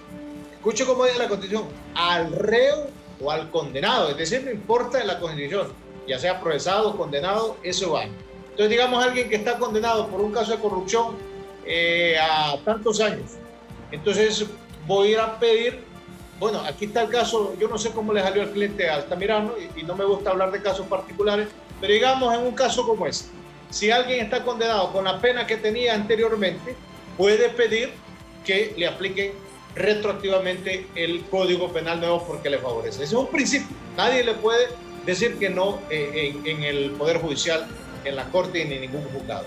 Escuche cómo dice la Constitución: al reo o al condenado. Es decir, no importa en la Constitución, ya sea procesado o condenado, eso va. Entonces, digamos, alguien que está condenado por un caso de corrupción a tantos años. Entonces, voy a ir a pedir, bueno, aquí está el caso, yo no sé cómo le salió al cliente Altamirano y no me gusta hablar de casos particulares, pero digamos en un caso como este, si alguien está condenado con la pena que tenía anteriormente, puede pedir que le apliquen retroactivamente el Código Penal nuevo porque le favorece. Ese es un principio. Nadie le puede decir que no en el Poder Judicial, en la Corte ni en ningún juzgado.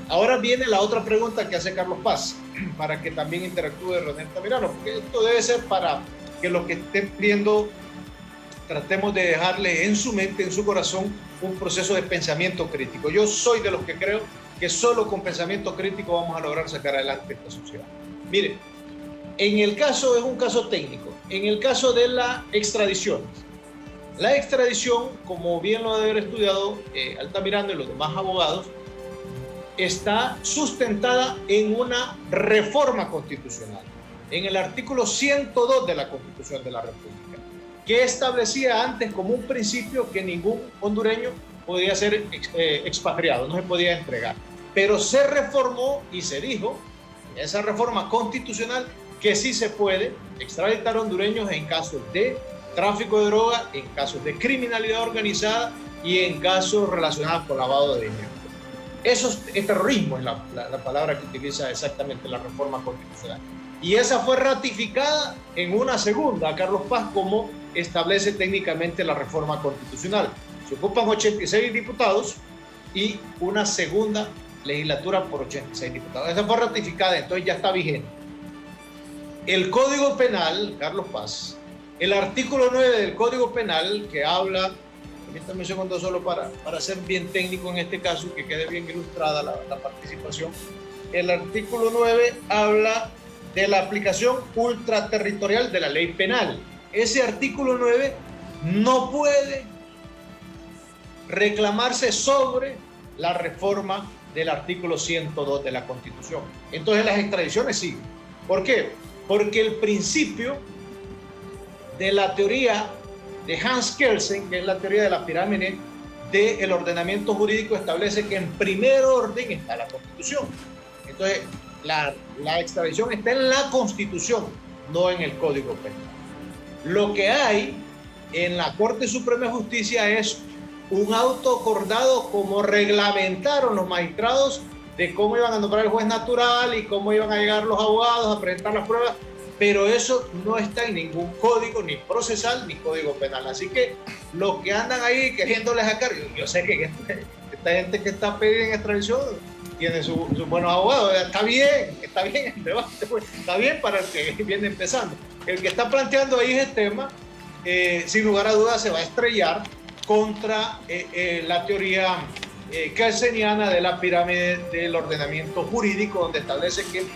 Ahora viene la otra pregunta que hace Carlos Paz, para que también interactúe René Altamirano, porque esto debe ser para que los que estén viendo tratemos de dejarle en su mente, en su corazón, un proceso de pensamiento crítico. Yo soy de los que creo que solo con pensamiento crítico vamos a lograr sacar adelante esta sociedad. Mire, en el caso, es un caso técnico, en el caso de la extradición, como bien lo debe haber estudiado Altamirano y los demás abogados, está sustentada en una reforma constitucional, en el artículo 102 de la Constitución de la República, que establecía antes como un principio que ningún hondureño podía ser expatriado, no se podía entregar. Pero se reformó y se dijo, en esa reforma constitucional, que sí se puede extraditar hondureños en casos de tráfico de droga, en casos de criminalidad organizada y en casos relacionados con lavado de dinero. Eso es terrorismo, es la palabra que utiliza exactamente la reforma constitucional. Y esa fue ratificada en una segunda, Carlos Paz, como establece técnicamente la reforma constitucional. Se ocupan 86 diputados y una segunda legislatura por 86 diputados. Esa fue ratificada, entonces ya está vigente. El Código Penal, Carlos Paz, el artículo 9 del Código Penal que habla, permítame un segundo solo para ser bien técnico en este caso, que quede bien ilustrada la participación. El artículo 9 habla de la aplicación ultraterritorial de la ley penal. Ese artículo 9 no puede reclamarse sobre la reforma del artículo 102 de la Constitución. Entonces las extradiciones siguen. ¿Por qué? Porque el principio de la teoría de Hans Kelsen, que es la teoría de la pirámide del ordenamiento jurídico, establece que en primer orden está la Constitución. Entonces, la extradición está en la Constitución, no en el Código Penal. Lo que hay en la Corte Suprema de Justicia es un auto acordado como reglamentaron los magistrados de cómo iban a nombrar el juez natural y cómo iban a llegar los abogados a presentar las pruebas, pero eso no está en ningún código, ni procesal, ni código penal. Así que los que andan ahí queriéndoles sacar, yo sé que esta gente que está pidiendo extradición tiene sus buenos abogados, está bien el debate, pues, está bien para el que viene empezando. El que está planteando ahí ese tema, sin lugar a dudas, se va a estrellar contra la teoría kelseniana de la pirámide del ordenamiento jurídico, donde establece que en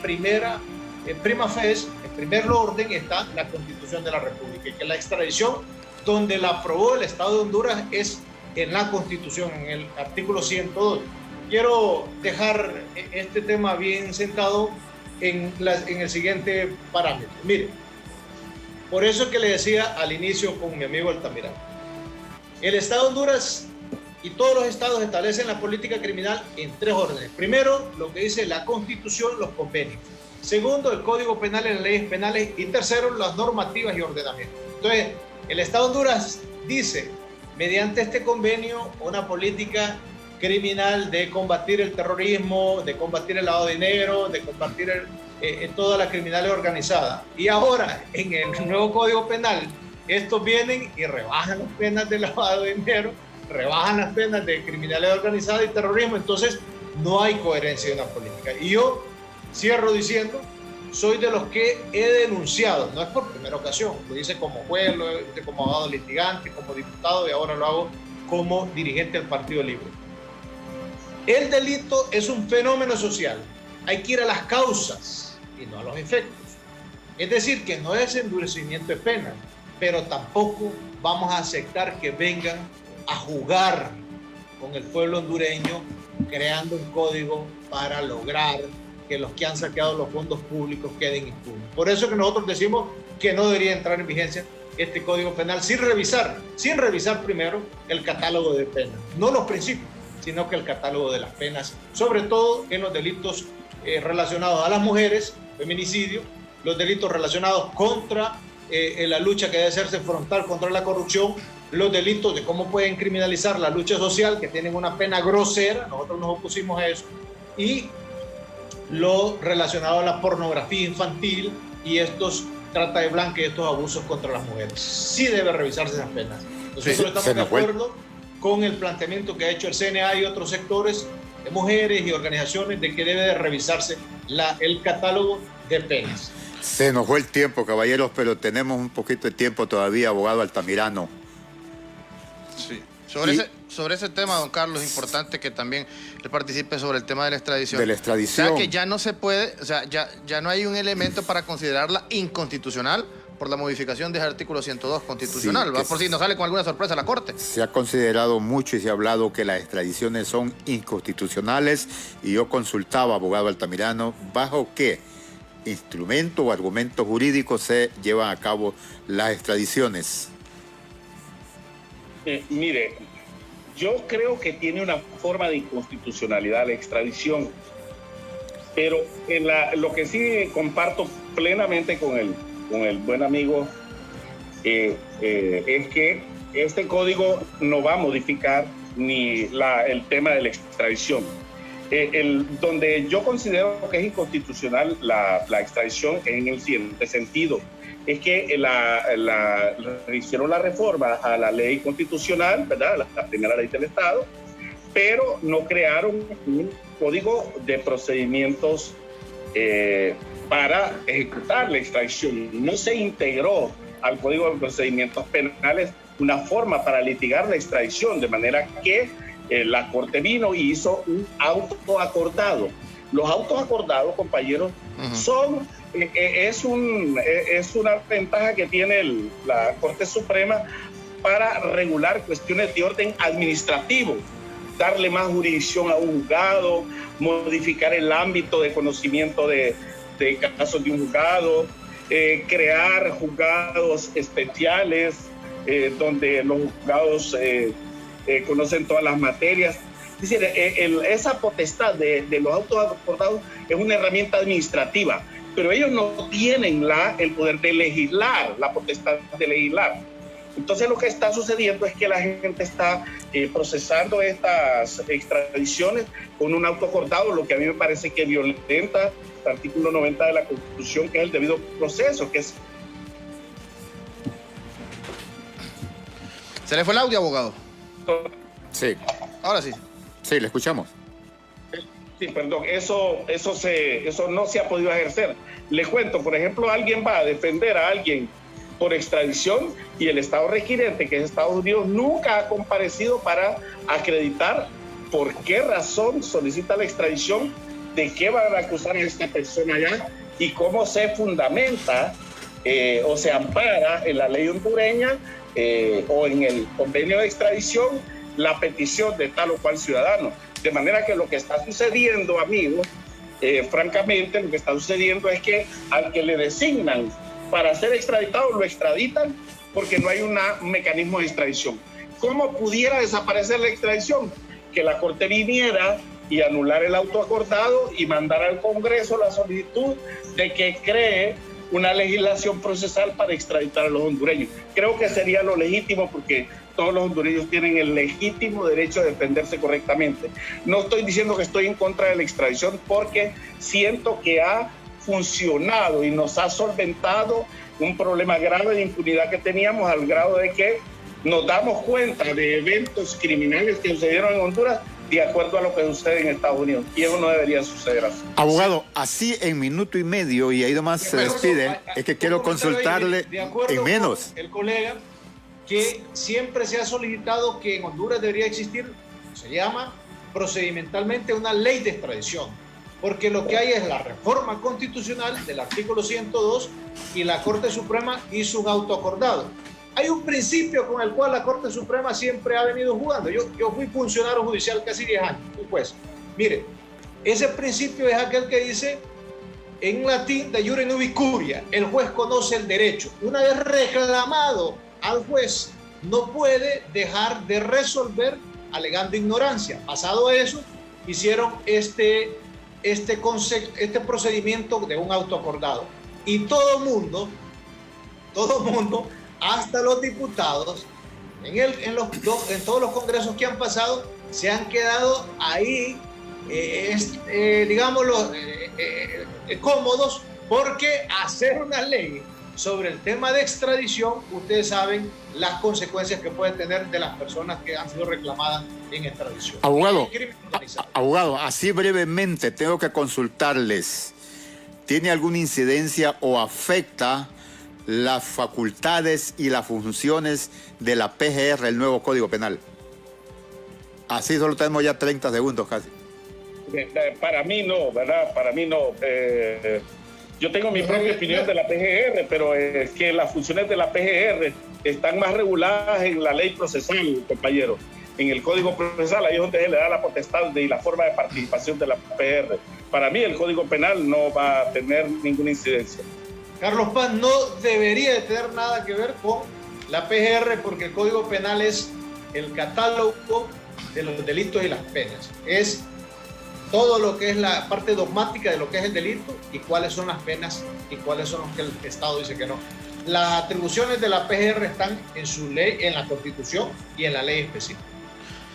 prima facie, en primer orden, está la Constitución de la República, y que la extradición, donde la aprobó el Estado de Honduras, es en la Constitución, en el artículo 102. Quiero dejar este tema bien sentado en el siguiente parámetro. Mire, por eso es que le decía al inicio con mi amigo Altamirano, el Estado de Honduras Y todos los estados establecen la política criminal en 3 órdenes. Primero, lo que dice la Constitución, los convenios. Segundo, el Código Penal y las leyes penales. Y tercero, las normativas y ordenamientos. Entonces, el Estado de Honduras dice, mediante este convenio, una política criminal de combatir el terrorismo, de combatir el lavado de dinero, de combatir toda la criminalidad organizada. Y ahora, en el nuevo Código Penal, estos vienen y rebajan las penas de lavado de dinero, rebajan las penas de criminalidad organizada y terrorismo. Entonces, no hay coherencia en la política. Y yo cierro diciendo, soy de los que he denunciado, no es por primera ocasión, lo hice como juez, lo hice como abogado litigante, como diputado y ahora lo hago como dirigente del Partido Libre. El delito es un fenómeno social, hay que ir a las causas y no a los efectos. Es decir, que no es endurecimiento de penas, pero tampoco vamos a aceptar que vengan a jugar con el pueblo hondureño creando un código para lograr que los que han saqueado los fondos públicos queden impunes. Por eso que nosotros decimos que no debería entrar en vigencia este Código Penal sin revisar primero el catálogo de penas, no los principios, sino que el catálogo de las penas, sobre todo en los delitos relacionados a las mujeres, feminicidio, los delitos relacionados contra la lucha que debe hacerse frontal contra la corrupción, los delitos de cómo pueden criminalizar la lucha social, que tienen una pena grosera, nosotros nos opusimos a eso, y lo relacionado a la pornografía infantil y estos trata de blanca y estos abusos contra las mujeres. Sí debe revisarse esas penas. Nosotros estamos de acuerdo con el planteamiento que ha hecho el CNA y otros sectores de mujeres y organizaciones de que debe de revisarse el catálogo de penas. Se nos fue el tiempo, caballeros, pero tenemos un poquito de tiempo todavía, abogado Altamirano. Sí. Sobre ese tema, don Carlos, es importante que también él participe sobre el tema de la extradición. De la extradición. O sea, que ya no se puede, o sea, ya no hay un elemento para considerarla inconstitucional por la modificación de ese artículo 102 constitucional. Sí, por si nos sale con alguna sorpresa la Corte. Se ha considerado mucho y se ha hablado que las extradiciones son inconstitucionales y yo consultaba, abogado Altamirano, ¿bajo qué instrumento o argumento jurídico se llevan a cabo las extradiciones? Mire, yo creo que tiene una forma de inconstitucionalidad la extradición, pero lo que sí comparto plenamente con el buen amigo es que este código no va a modificar ni el tema de la extradición. Donde yo considero que es inconstitucional la extradición es en el siguiente sentido. Es que hicieron la reforma a la ley constitucional, ¿verdad? La primera ley del Estado, pero no crearon un código de procedimientos para ejecutar la extradición. No se integró al código de procedimientos penales una forma para litigar la extradición, de manera que la Corte vino y hizo un auto acordado. Los autos acordados, compañeros, es una ventaja que tiene la Corte Suprema para regular cuestiones de orden administrativo, darle más jurisdicción a un juzgado, modificar el ámbito de conocimiento de casos de un juzgado, crear juzgados especiales donde los juzgados conocen todas las materias. Es decir, esa potestad de los autos acordados es una herramienta administrativa, pero ellos no tienen el poder de legislar, la potestad de legislar. Entonces lo que está sucediendo es que la gente está procesando estas extradiciones con un auto acordado, lo que a mí me parece que violenta el artículo 90 de la Constitución, que es el debido proceso, que es... ¿Se le fue el audio, abogado? Sí. Ahora sí. Sí, le escuchamos. Sí, perdón, eso no se ha podido ejercer. Le cuento, por ejemplo, alguien va a defender a alguien por extradición y el Estado requirente, que es Estados Unidos, nunca ha comparecido para acreditar por qué razón solicita la extradición, de qué van a acusar a esta persona allá y cómo se fundamenta o se ampara en la ley hondureña o en el convenio de extradición la petición de tal o cual ciudadano. De manera que lo que está sucediendo, amigos, francamente, lo que está sucediendo es que al que le designan para ser extraditado, lo extraditan porque no hay un mecanismo de extradición. ¿Cómo pudiera desaparecer la extradición? Que la Corte viniera y anular el auto acordado y mandar al Congreso la solicitud de que cree una legislación procesal para extraditar a los hondureños. Creo que sería lo legítimo porque todos los hondureños tienen el legítimo derecho a defenderse correctamente. No estoy diciendo que estoy en contra de la extradición porque siento que ha funcionado y nos ha solventado un problema grave de impunidad que teníamos al grado de que nos damos cuenta de eventos criminales que sucedieron en Honduras de acuerdo a lo que sucede en Estados Unidos. Y eso no debería suceder así. Abogado, así en minuto y medio, y ahí nomás se despide, es que quiero consultarle en menos. El colega que siempre se ha solicitado que en Honduras debería existir, se llama procedimentalmente una ley de extradición, porque lo que hay es la reforma constitucional del artículo 102 y la Corte Suprema hizo un auto acordado. Hay un principio con el cual la Corte Suprema siempre ha venido jugando. Yo fui funcionario judicial casi 10 años, pues. Mire, ese principio es aquel que dice, en latín, de iure nubi curia, el juez conoce el derecho. Una vez reclamado al juez, no puede dejar de resolver alegando ignorancia. Pasado eso, hicieron este procedimiento de un auto acordado. Y todo mundo, hasta los diputados, en todos los congresos que han pasado, se han quedado ahí, cómodos, porque hacer una ley sobre el tema de extradición, ustedes saben las consecuencias que puede tener de las personas que han sido reclamadas en extradición. Abogado, así brevemente tengo que consultarles. ¿Tiene alguna incidencia o afecta las facultades y las funciones de la PGR, el nuevo Código Penal? Así solo tenemos ya 30 segundos casi. Para mí no, ¿verdad? Para mí no. Yo tengo mi propia opinión de la PGR, pero es que las funciones de la PGR están más reguladas en la ley procesal, compañero. En el Código Procesal, ahí es donde se le da la potestad y la forma de participación de la PGR. Para mí el Código Penal no va a tener ninguna incidencia. Carlos Paz, no debería de tener nada que ver con la PGR porque el Código Penal es el catálogo de los delitos y las penas. Es todo lo que es la parte dogmática de lo que es el delito y cuáles son las penas y cuáles son los que el Estado dice que no. Las atribuciones de la PGR están en su ley, en la Constitución y en la ley específica.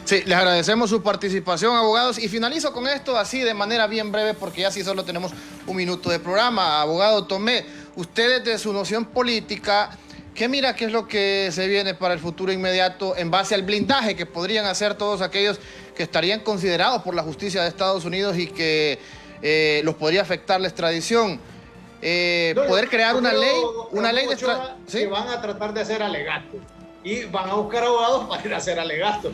Sí, les agradecemos su participación, abogados, y finalizo con esto así de manera bien breve porque ya sí solo tenemos un minuto de programa. Abogado Tomé, usted desde su noción política, ¿qué mira qué es lo que se viene para el futuro inmediato en base al blindaje que podrían hacer todos aquellos que estarían considerados por la justicia de Estados Unidos y que los podría afectar la extradición? Poder crear una ley de extradición. ¿Sí? Que van a tratar de hacer alegatos y van a buscar abogados para ir a hacer alegatos.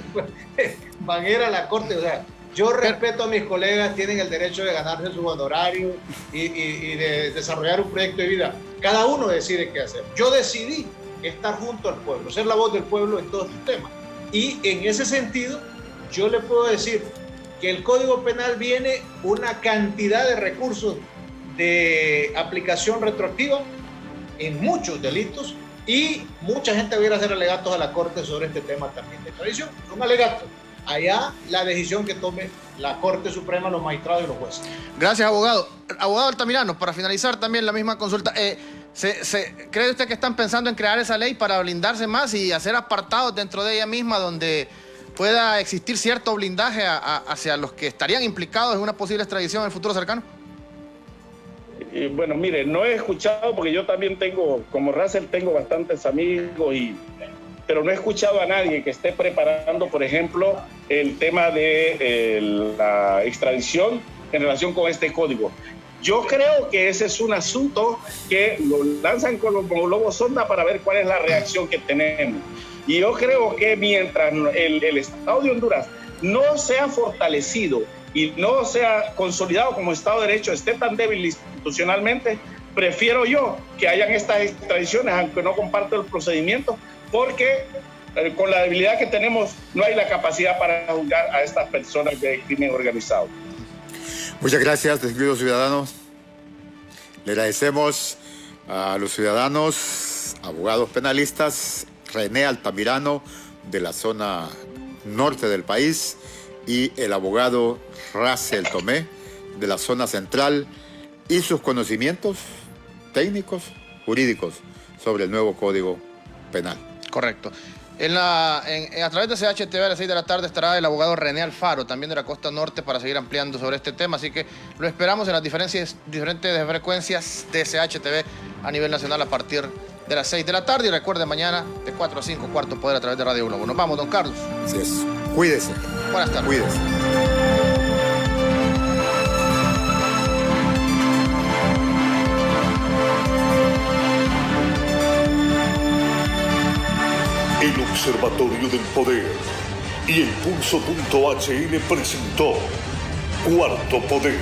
Van a ir a la corte. O sea, yo respeto a mis colegas, tienen el derecho de ganarse su honorario y de desarrollar un proyecto de vida. Cada uno decide qué hacer. Yo decidí estar junto al pueblo, ser la voz del pueblo en todos estos temas. Y en ese sentido, yo le puedo decir que el Código Penal viene una cantidad de recursos de aplicación retroactiva en muchos delitos y mucha gente va a ir a hacer alegatos a la Corte sobre este tema también de extradición. Son alegatos. Allá la decisión que tome la Corte Suprema, los magistrados y los jueces. Gracias, abogado. Abogado Altamirano, para finalizar también la misma consulta. ¿Cree usted que están pensando en crear esa ley para blindarse más y hacer apartados dentro de ella misma donde pueda existir cierto blindaje hacia los que estarían implicados en una posible extradición en el futuro cercano? Bueno, mire, no he escuchado, porque yo también tengo, como Russell, tengo bastantes amigos, pero no he escuchado a nadie que esté preparando, por ejemplo, el tema de la extradición en relación con este código. Yo creo que ese es un asunto que lo lanzan como globo sonda para ver cuál es la reacción que tenemos. Y yo creo que mientras el Estado de Honduras no sea fortalecido y no sea consolidado como Estado de Derecho, esté tan débil institucionalmente, prefiero yo que hayan estas extradiciones, aunque no comparto el procedimiento, porque con la debilidad que tenemos no hay la capacidad para juzgar a estas personas de crimen organizado. Muchas gracias, distinguidos ciudadanos. Le agradecemos a los ciudadanos, abogados penalistas, René Altamirano, de la zona norte del país, y el abogado Russell Tomé, de la zona central, y sus conocimientos técnicos, jurídicos, sobre el nuevo Código Penal. Correcto. A través de CHTV a las 6 de la tarde estará el abogado René Alfaro, también de la costa norte, para seguir ampliando sobre este tema. Así que lo esperamos en las diferentes frecuencias de CHTV a nivel nacional a partir de las 6 de la tarde. Y recuerde, mañana de 4 a 5, Cuarto Poder a través de Radio Globo. Nos vamos, don Carlos. Así es. Cuídese. Buenas tardes. Cuídese. El Observatorio del Poder y el Pulso.hn presentó Cuarto Poder.